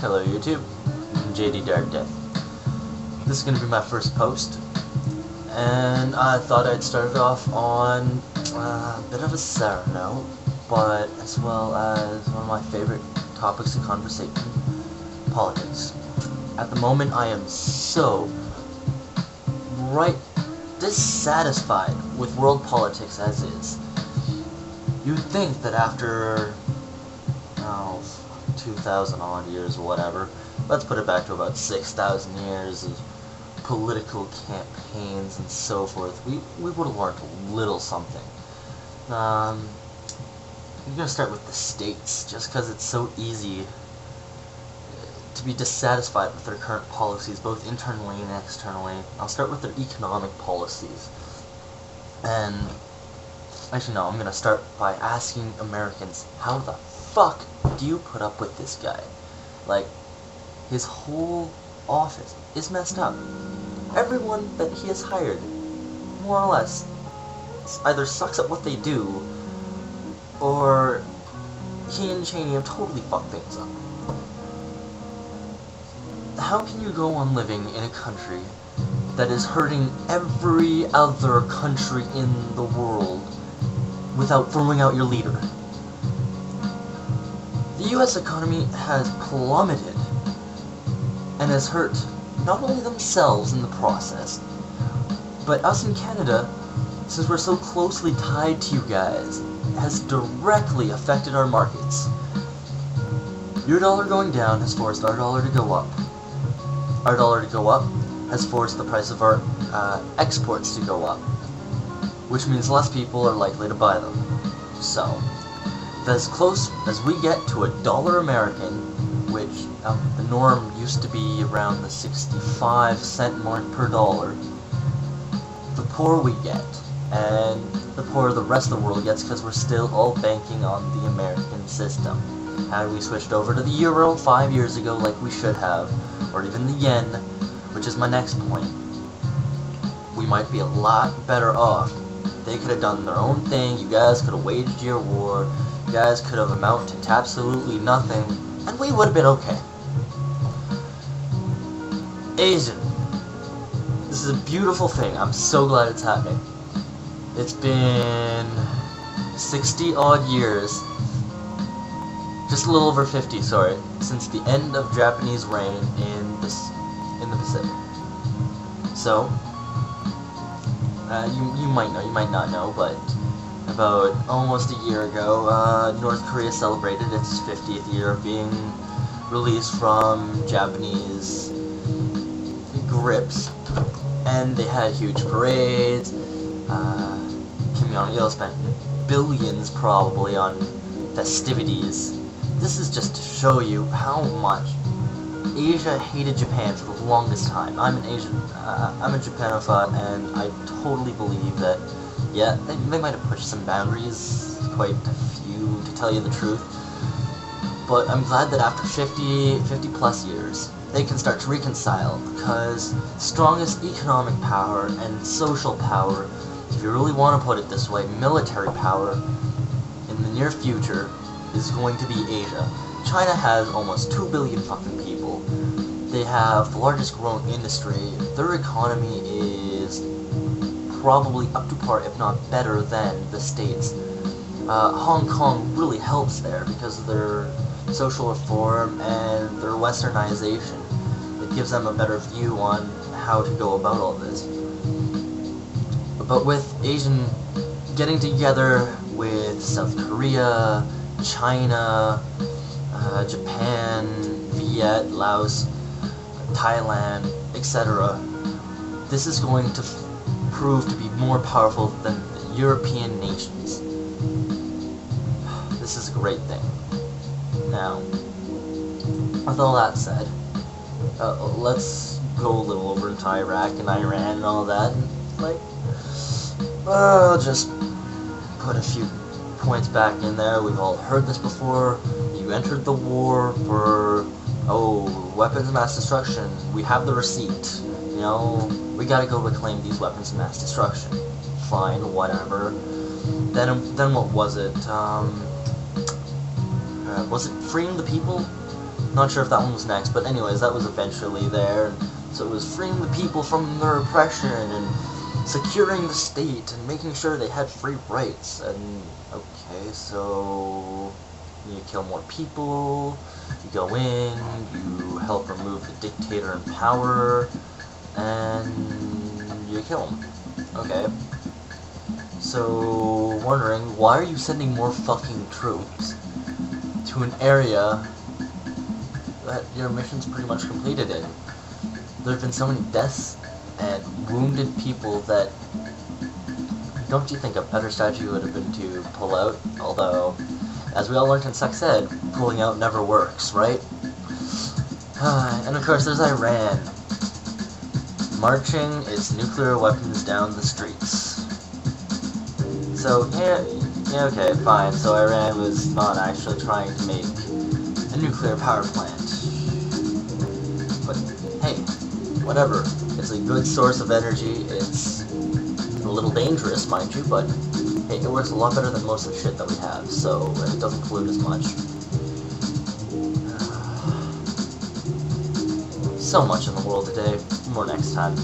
Hello YouTube, I'm JD Dark Death. This is going to be my first post, and I thought I'd start it off on a bit of a sour note, but as well as one of my favorite topics of conversation, politics. At the moment I am so dissatisfied with world politics as is. You'd think that after 2,000 odd years or whatever, let's put it back to about 6,000 years of political campaigns and so forth, we would have learned a little something. I'm going to start with the states, just because it's so easy to be dissatisfied with their current policies, both internally and externally. I'll start with their economic policies. And actually no, I'm going to start by asking Americans, how the fuck do you put up with this guy? Like, his whole office is messed up. Everyone that he has hired, more or less, either sucks at what they do, or he and Cheney have totally fucked things up. How can you go on living in a country that is hurting every other country in the world without throwing out your leader? The US economy has plummeted and has hurt not only themselves in the process, but us in Canada, since we're so closely tied to you guys, has directly affected our markets. Your dollar going down has forced our dollar to go up. Our dollar to go up has forced the price of our exports to go up, which means less people are likely to buy them. So, as close as we get to $1 American, which the norm used to be around the 65-cent mark per dollar, the poorer we get, and the poorer the rest of the world gets, because we're still all banking on the American system. Had we switched over to the euro 5 years ago like we should have, or even the yen, which is my next point, we might be a lot better off. They could have done their own thing, you guys could have waged your war, you guys could have amounted to absolutely nothing, and we would have been okay. Asian. This is a beautiful thing. I'm so glad it's happening. It's been 60 odd years, just a little over 50, sorry, since the end of Japanese reign in the Pacific. So, you might know, you might not know, but about almost a year ago, North Korea celebrated its 50th year of being released from Japanese grips, and they had huge parades. Kim Jong-il spent billions probably on festivities. This is just to show you how much Asia hated Japan for the longest time. I'm a Japanophile, and I totally believe that, yeah, they might have pushed some boundaries, quite a few, to tell you the truth, but I'm glad that after 50 plus years, they can start to reconcile, because strongest economic power and social power, if you really want to put it this way, military power, in the near future, is going to be Asia. China has almost 2 billion fucking people. They have the largest growing industry. Their economy is probably up to par, if not better than the States. Hong Kong really helps there because of their social reform and their westernization. It gives them a better view on how to go about all this. But with Asian getting together with South Korea, China, Japan, Viet, Laos, Thailand, etc., this is going to prove to be more powerful than the European nations. This is a great thing. Now, with all that said, let's go a little over into Iraq and Iran and all that, and, I'll just put a few points back in there. We've all heard this before. You entered the war for, weapons of mass destruction. We have the receipt. You know, we gotta go reclaim these weapons of mass destruction. Fine, whatever. Then what was it? Was it freeing the people? Not sure if that one was next, but anyways, that was eventually there. And so it was freeing the people from their oppression and securing the state and making sure they had free rights. And okay, so you kill more people, you go in, you help remove the dictator in power, and you kill him. Okay. So, wondering, why are you sending more fucking troops to an area that your mission's pretty much completed in? There have been so many deaths and wounded people that, don't you think a better strategy would have been to pull out? Although, as we all learned in sex ed, pulling out never works, right? And of course there's Iran, marching its nuclear weapons down the streets. So, yeah, okay, fine. So Iran was not actually trying to make a nuclear power plant. But, hey, whatever. It's a good source of energy. It's a little dangerous, mind you, but hey, it works a lot better than most of the shit that we have, so it doesn't pollute as much. So much in the world today. More next time.